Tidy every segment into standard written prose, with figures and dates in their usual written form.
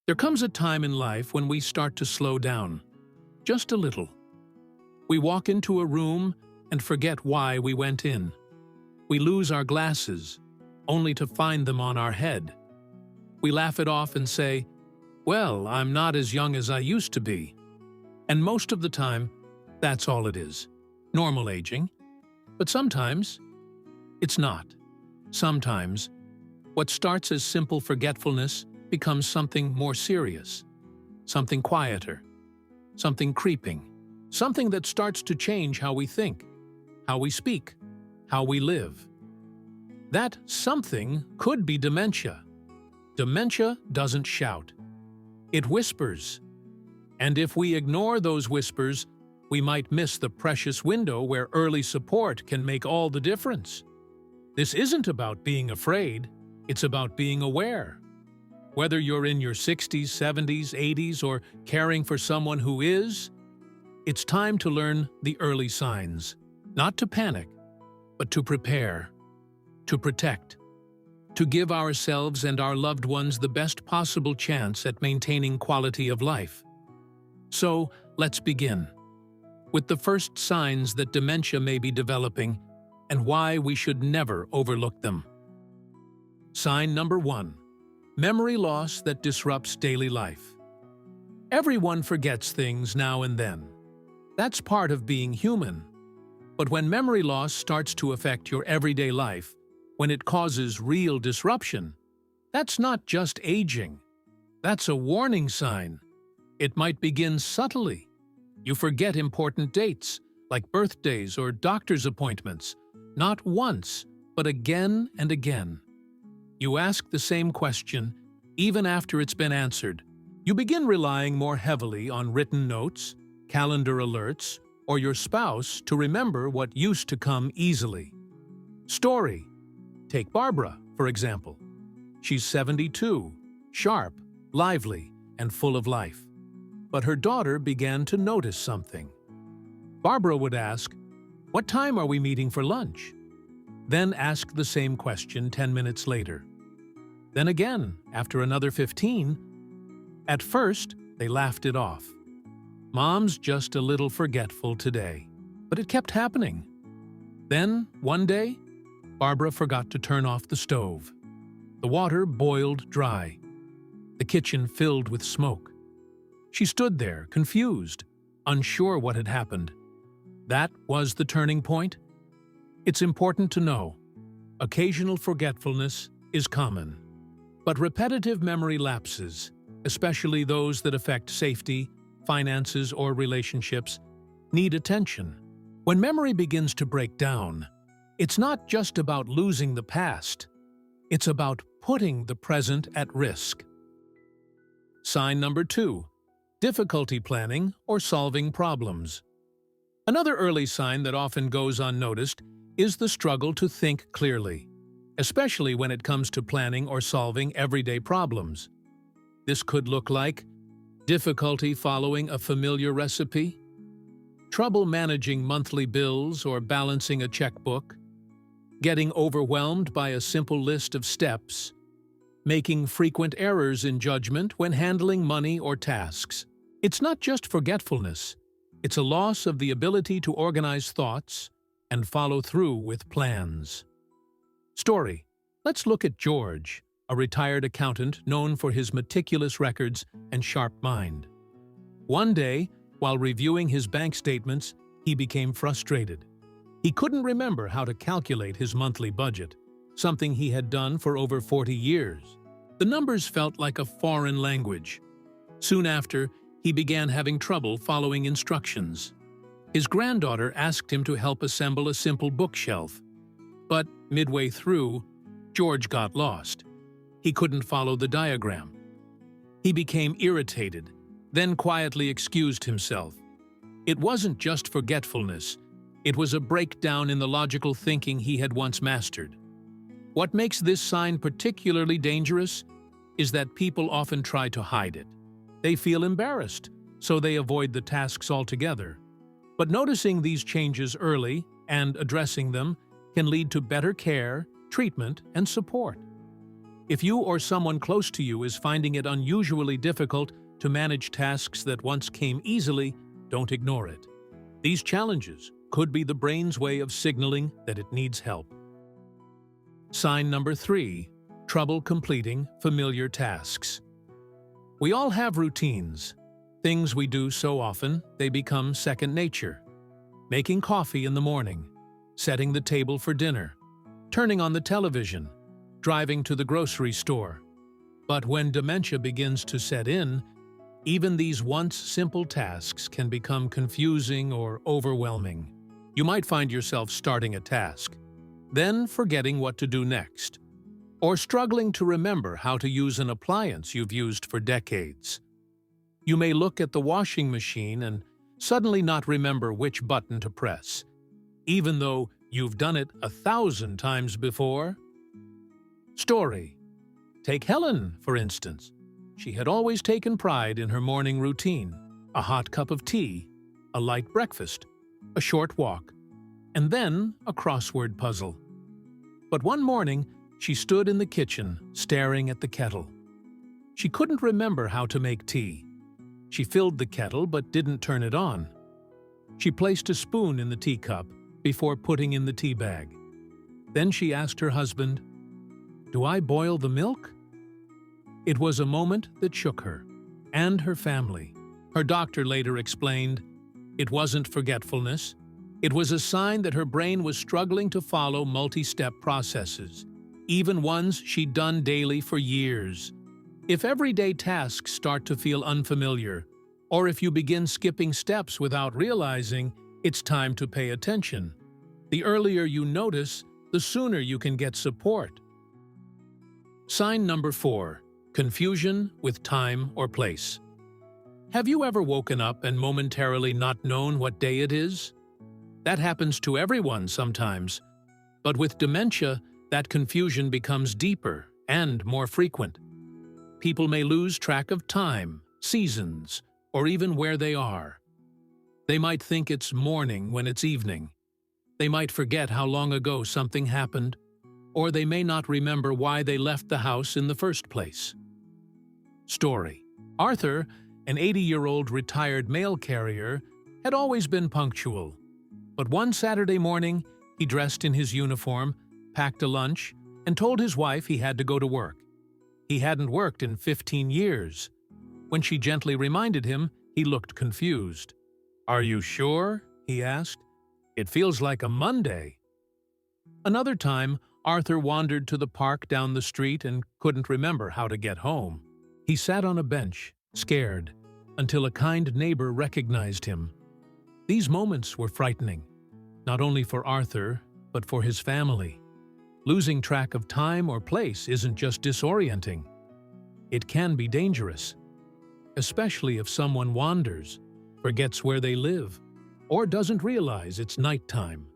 There comes a time in life when we start to slow down, just a little. We walk into a room and forget why we went in. We lose our glasses, only to find them on our head. We laugh it off and say, "Well, I'm not as young as I used to be." And most of the time, that's all it is. Normal aging. But sometimes, it's not. Sometimes, what starts as simple forgetfulness becomes something more serious, something quieter, something creeping, something that starts to change how we think, how we speak, how we live. That something could be dementia. Dementia doesn't shout. It whispers. And if we ignore those whispers, we might miss the precious window where early support can make all the difference. This isn't about being afraid, it's about being aware. Whether you're in your 60s, 70s, 80s, or caring for someone who is, it's time to learn the early signs. Not to panic, but to prepare, to protect, to give ourselves and our loved ones the best possible chance at maintaining quality of life. So, let's begin with the first signs that dementia may be developing and why we should never overlook them. Sign number 1. Memory loss that disrupts daily life. Everyone forgets things now and then. That's part of being human. But when memory loss starts to affect your everyday life, when it causes real disruption, that's not just aging. That's a warning sign. It might begin subtly. You forget important dates, like birthdays or doctor's appointments, not once, but again and again. You ask the same question, even after it's been answered. You begin relying more heavily on written notes, calendar alerts, or your spouse to remember what used to come easily. Story. Take Barbara, for example. She's 72, sharp, lively, and full of life. But her daughter began to notice something. Barbara would ask, "What time are we meeting for lunch?" Then ask the same question 10 minutes later. Then again, after another 15. At first, they laughed it off. Mom's just a little forgetful today. But it kept happening. Then, one day, Barbara forgot to turn off the stove. The water boiled dry. The kitchen filled with smoke. She stood there, confused, unsure what had happened. That was the turning point. It's important to know, occasional forgetfulness is common. But repetitive memory lapses, especially those that affect safety, finances, or relationships, need attention. When memory begins to break down, it's not just about losing the past. It's about putting the present at risk. Sign number 2. Difficulty planning or solving problems. Another early sign that often goes unnoticed is the struggle to think clearly, especially when it comes to planning or solving everyday problems. This could look like difficulty following a familiar recipe, trouble managing monthly bills or balancing a checkbook, getting overwhelmed by a simple list of steps, making frequent errors in judgment when handling money or tasks. It's not just forgetfulness, it's a loss of the ability to organize thoughts and follow through with plans. Story. Let's look at George, a retired accountant known for his meticulous records and sharp mind. One day, while reviewing his bank statements, he became frustrated. He couldn't remember how to calculate his monthly budget, something he had done for over 40 years. The numbers felt like a foreign language. Soon after, he began having trouble following instructions. His granddaughter asked him to help assemble a simple bookshelf. But midway through, George got lost. He couldn't follow the diagram. He became irritated, then quietly excused himself. It wasn't just forgetfulness. It was a breakdown in the logical thinking he had once mastered. What makes this sign particularly dangerous is that people often try to hide it. They feel embarrassed, so they avoid the tasks altogether. But noticing these changes early and addressing them can lead to better care, treatment, and support. If you or someone close to you is finding it unusually difficult to manage tasks that once came easily, don't ignore it. These challenges could be the brain's way of signaling that it needs help. Sign number 3, trouble completing familiar tasks. We all have routines, things we do so often they become second nature. Making coffee in the morning, setting the table for dinner, turning on the television, driving to the grocery store. But when dementia begins to set in, even these once simple tasks can become confusing or overwhelming. You might find yourself starting a task, then forgetting what to do next, or struggling to remember how to use an appliance you've used for decades. You may look at the washing machine and suddenly not remember which button to press, even though you've done it 1,000 times before. Story. Take Helen, for instance. She had always taken pride in her morning routine: a hot cup of tea, a light breakfast, a short walk, and then a crossword puzzle. But one morning, she stood in the kitchen, staring at the kettle. She couldn't remember how to make tea. She filled the kettle but didn't turn it on. She placed a spoon in the teacup before putting in the tea bag. Then she asked her husband, "Do I boil the milk?" It was a moment that shook her and her family. Her doctor later explained, it wasn't forgetfulness. It was a sign that her brain was struggling to follow multi-step processes, even ones she'd done daily for years. If everyday tasks start to feel unfamiliar, or if you begin skipping steps without realizing, it's time to pay attention. The earlier you notice, the sooner you can get support. Sign number 4. Confusion with time or place. Have you ever woken up and momentarily not known what day it is? That happens to everyone sometimes, but with dementia, that confusion becomes deeper and more frequent. People may lose track of time, seasons, or even where they are. They might think it's morning when it's evening. They might forget how long ago something happened, or they may not remember why they left the house in the first place. Story. Arthur, an 80-year-old retired mail carrier, had always been punctual. But one Saturday morning, he dressed in his uniform, packed a lunch, and told his wife he had to go to work. He hadn't worked in 15 years. When she gently reminded him, he looked confused. "Are you sure?" he asked. "It feels like a Monday." Another time, Arthur wandered to the park down the street and couldn't remember how to get home. He sat on a bench, scared, until a kind neighbor recognized him. These moments were frightening, not only for Arthur, but for his family. Losing track of time or place isn't just disorienting. It can be dangerous, especially if someone wanders, forgets where they live, or doesn't realize it's nighttime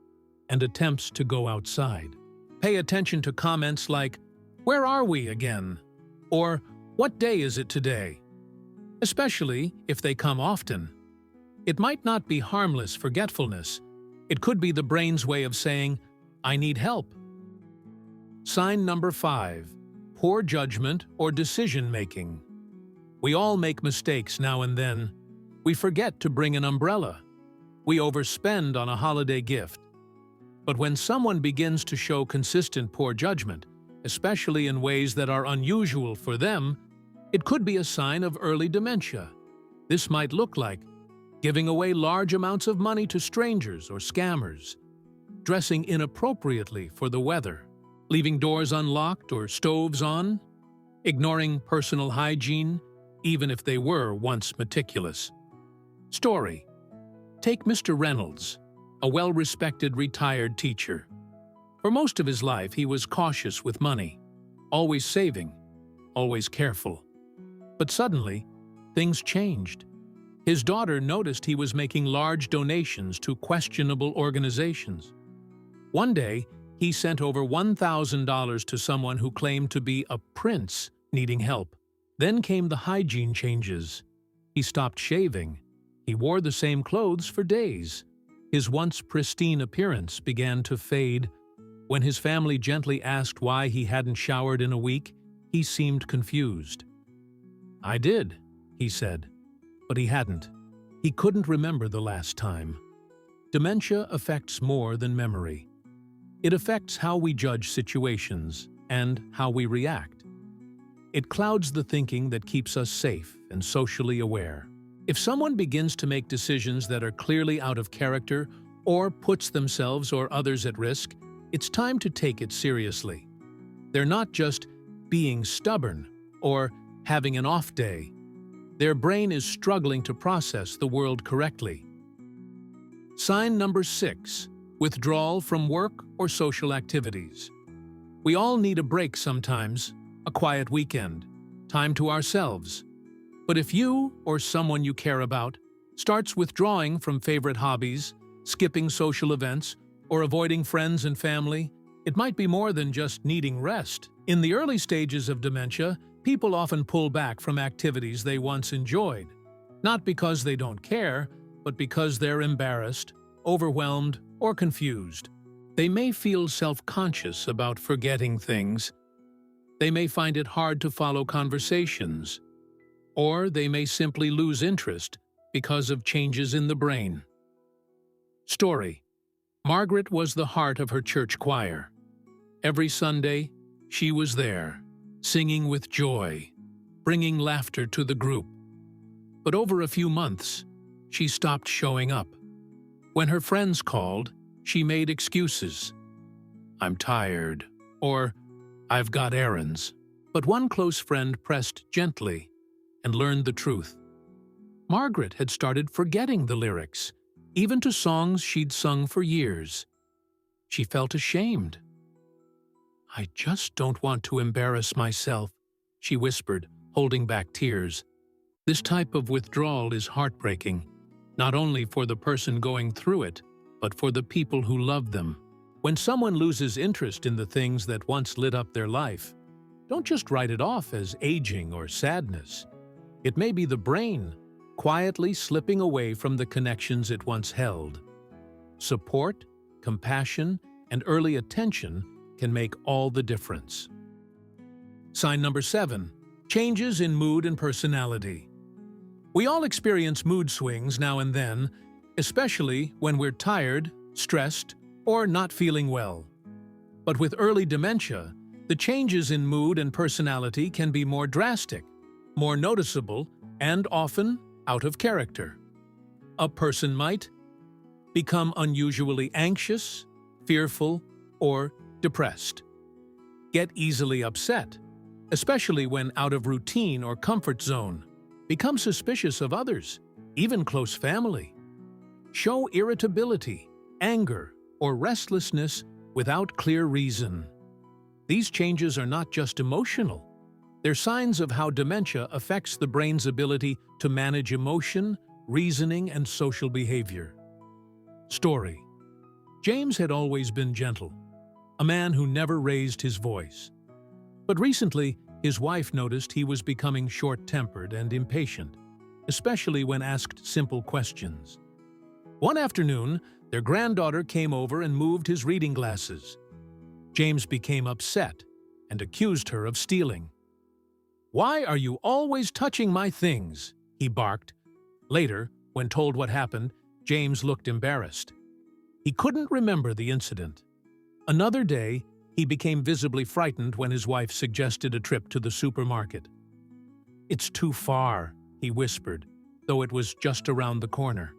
and attempts to go outside. Pay attention to comments like, "Where are we again?" or "What day is it today?" Especially if they come often. It might not be harmless forgetfulness. It could be the brain's way of saying, "I need help." Sign number 5. Poor judgment or decision-making. We all make mistakes now and then. We forget to bring an umbrella. We overspend on a holiday gift. But when someone begins to show consistent poor judgment, especially in ways that are unusual for them, it could be a sign of early dementia. This might look like giving away large amounts of money to strangers or scammers, dressing inappropriately for the weather, leaving doors unlocked or stoves on, ignoring personal hygiene, even if they were once meticulous. Story. Take Mr. Reynolds, a well-respected retired teacher. For most of his life, he was cautious with money, always saving, always careful. But suddenly, things changed. His daughter noticed he was making large donations to questionable organizations. One day, he sent over $1,000 to someone who claimed to be a prince needing help. Then came the hygiene changes. He stopped shaving. He wore the same clothes for days. His once pristine appearance began to fade. When his family gently asked why he hadn't showered in a week, He seemed confused. "I did," he said, but he hadn't. He couldn't remember the last time. Dementia affects more than memory. It affects how we judge situations and how we react. It clouds the thinking that keeps us safe and socially aware. If someone begins to make decisions that are clearly out of character or puts themselves or others at risk, it's time to take it seriously. They're not just being stubborn or having an off day. Their brain is struggling to process the world correctly. Sign number 6, withdrawal from work or social activities. We all need a break sometimes, a quiet weekend, time to ourselves. But if you or someone you care about starts withdrawing from favorite hobbies, skipping social events, or avoiding friends and family, it might be more than just needing rest. In the early stages of dementia, people often pull back from activities they once enjoyed, not because they don't care, but because they're embarrassed, overwhelmed, or confused. They may feel self-conscious about forgetting things. They may find it hard to follow conversations, or they may simply lose interest because of changes in the brain. Story: Margaret was the heart of her church choir. Every Sunday, she was there, singing with joy, bringing laughter to the group. But over a few months, she stopped showing up. When her friends called, she made excuses. "I'm tired," or "I've got errands." But one close friend pressed gently and learned the truth. Margaret had started forgetting the lyrics, even to songs she'd sung for years. She felt ashamed. "I just don't want to embarrass myself," she whispered, holding back tears. This type of withdrawal is heartbreaking, not only for the person going through it, but for the people who love them. When someone loses interest in the things that once lit up their life, don't just write it off as aging or sadness. It may be the brain quietly slipping away from the connections it once held. Support, compassion, and early attention can make all the difference. Sign number 7, changes in mood and personality. We all experience mood swings now and then, especially when we're tired, stressed, or not feeling well. But with early dementia, the changes in mood and personality can be more drastic, more noticeable, and often out of character. A person might become unusually anxious, fearful, or depressed. Get easily upset, especially when out of routine or comfort zone. Become suspicious of others, even close family. Show irritability, anger, or restlessness without clear reason. These changes are not just emotional. They're signs of how dementia affects the brain's ability to manage emotion, reasoning, and social behavior. Story: James had always been gentle, a man who never raised his voice. But recently, his wife noticed he was becoming short-tempered and impatient, especially when asked simple questions. One afternoon, their granddaughter came over and moved his reading glasses. James became upset and accused her of stealing. "Why are you always touching my things?" he barked. Later, when told what happened, James looked embarrassed. He couldn't remember the incident. Another day, he became visibly frightened when his wife suggested a trip to the supermarket. "It's too far," he whispered, though it was just around the corner.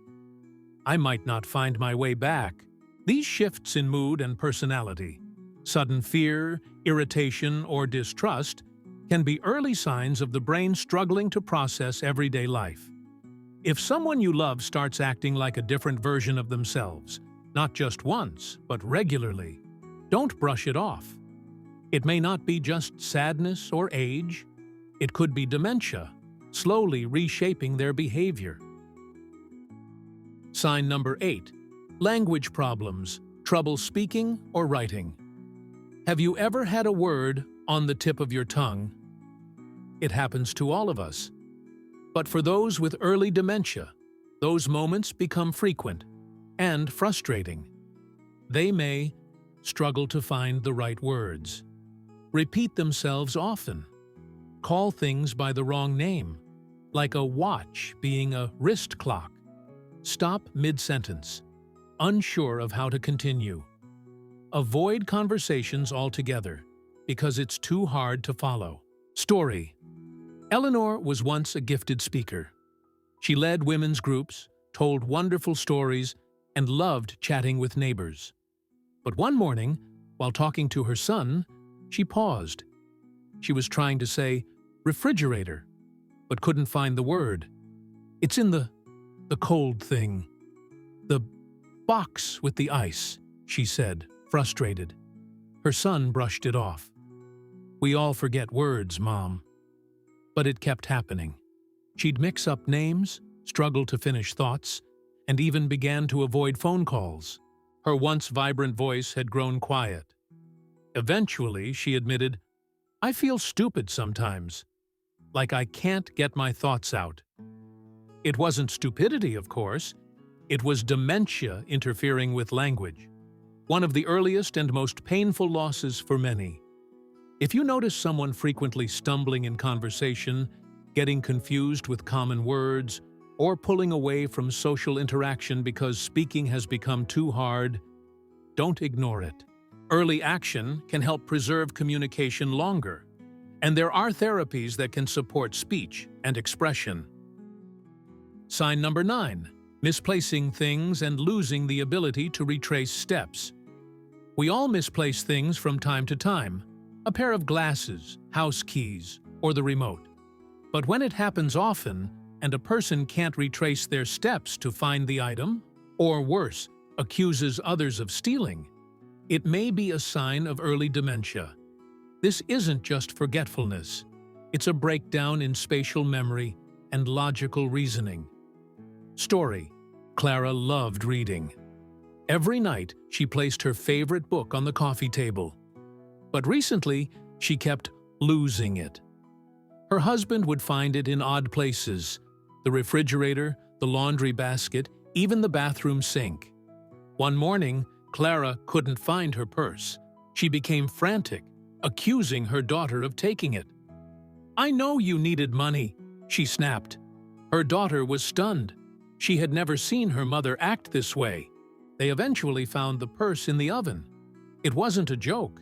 "I might not find my way back." These shifts in mood and personality, sudden fear, irritation, or distrust, can be early signs of the brain struggling to process everyday life. If someone you love starts acting like a different version of themselves, not just once, but regularly, don't brush it off. It may not be just sadness or age. It could be dementia, slowly reshaping their behavior. Sign number 8, language problems, trouble speaking or writing. Have you ever had a word on the tip of your tongue? It happens to all of us. But for those with early dementia, those moments become frequent and frustrating. They may struggle to find the right words, repeat themselves often, call things by the wrong name, like a watch being a wrist clock. Stop mid-sentence, unsure of how to continue. Avoid conversations altogether, because it's too hard to follow. Story. Eleanor was once a gifted speaker. She led women's groups, told wonderful stories, and loved chatting with neighbors. But one morning, while talking to her son, she paused. She was trying to say, refrigerator, but couldn't find the word. It's in the cold thing. The box with the ice, she said, frustrated. Her son brushed it off. We all forget words, Mom. But it kept happening. She'd mix up names, struggle to finish thoughts, and even began to avoid phone calls. Her once vibrant voice had grown quiet. Eventually, she admitted, I feel stupid sometimes, like I can't get my thoughts out. It wasn't stupidity, of course. It was dementia interfering with language, one of the earliest and most painful losses for many. If you notice someone frequently stumbling in conversation, getting confused with common words, or pulling away from social interaction because speaking has become too hard, don't ignore it. Early action can help preserve communication longer, and there are therapies that can support speech and expression. Sign number 9. Misplacing things and losing the ability to retrace steps. We all misplace things from time to time, a pair of glasses, house keys, or the remote. But when it happens often, and a person can't retrace their steps to find the item, or worse, accuses others of stealing, it may be a sign of early dementia. This isn't just forgetfulness. It's a breakdown in spatial memory and logical reasoning. Story. Clara loved reading. Every night, she placed her favorite book on the coffee table. But recently, she kept losing it. Her husband would find it in odd places: the refrigerator, the laundry basket, even the bathroom sink. One morning, Clara couldn't find her purse. She became frantic, accusing her daughter of taking it. I know you needed money, she snapped. Her daughter was stunned. She had never seen her mother act this way. They eventually found the purse in the oven. It wasn't a joke.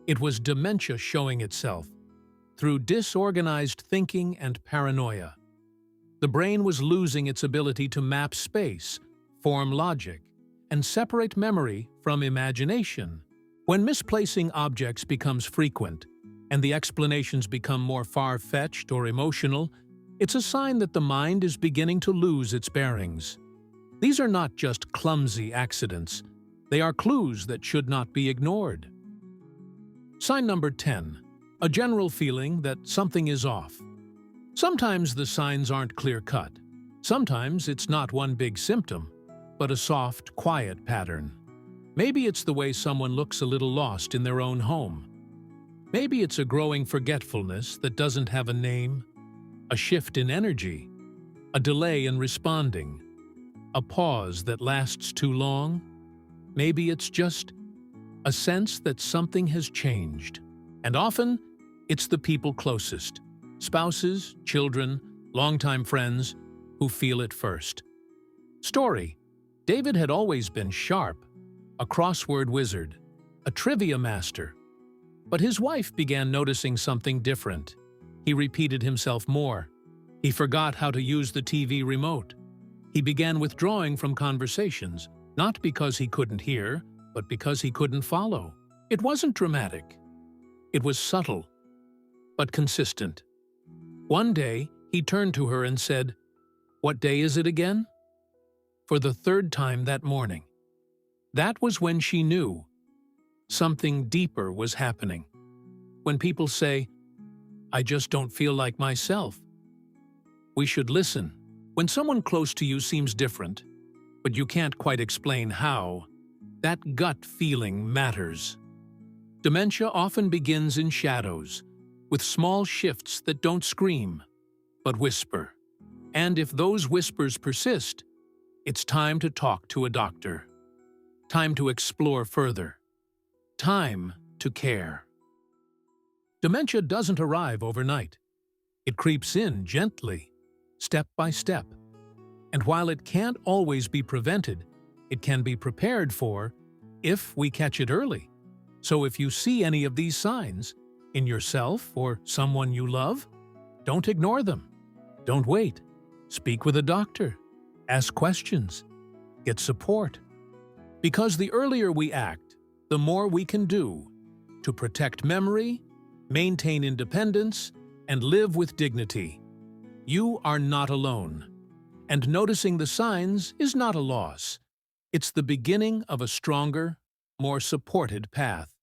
It was dementia showing itself through disorganized thinking and paranoia. The brain was losing its ability to map space, form logic, and separate memory from imagination. When misplacing objects becomes frequent, and the explanations become more far-fetched or emotional, it's a sign that the mind is beginning to lose its bearings. These are not just clumsy accidents. They are clues that should not be ignored. Sign number 10. A general feeling that something is off. Sometimes the signs aren't clear-cut. Sometimes it's not one big symptom, but a soft, quiet pattern. Maybe it's the way someone looks a little lost in their own home. Maybe it's a growing forgetfulness that doesn't have a name, a shift in energy, a delay in responding, a pause that lasts too long. Maybe it's just a sense that something has changed. And often, it's the people closest, spouses, children, longtime friends, who feel it first. Story. David had always been sharp, a crossword wizard, a trivia master. But his wife began noticing something different. He repeated himself more. He forgot how to use the TV remote. He began withdrawing from conversations, not because he couldn't hear, but because he couldn't follow. It wasn't dramatic. It was subtle, but consistent. One day, he turned to her and said, "What day is it again?" For the third time that morning. That was when she knew something deeper was happening. When people say, "I just don't feel like myself," we should listen. When someone close to you seems different, but you can't quite explain how, that gut feeling matters. Dementia often begins in shadows, with small shifts that don't scream, but whisper. And if those whispers persist, it's time to talk to a doctor. Time to explore further. Time to care. Dementia doesn't arrive overnight. It creeps in gently, step by step. And while it can't always be prevented, it can be prepared for if we catch it early. So if you see any of these signs in yourself or someone you love, don't ignore them. Don't wait. Speak with a doctor. Ask questions. Get support. Because the earlier we act, the more we can do to protect memory, maintain independence, and live with dignity. You are not alone. And noticing the signs is not a loss. It's the beginning of a stronger, more supported path.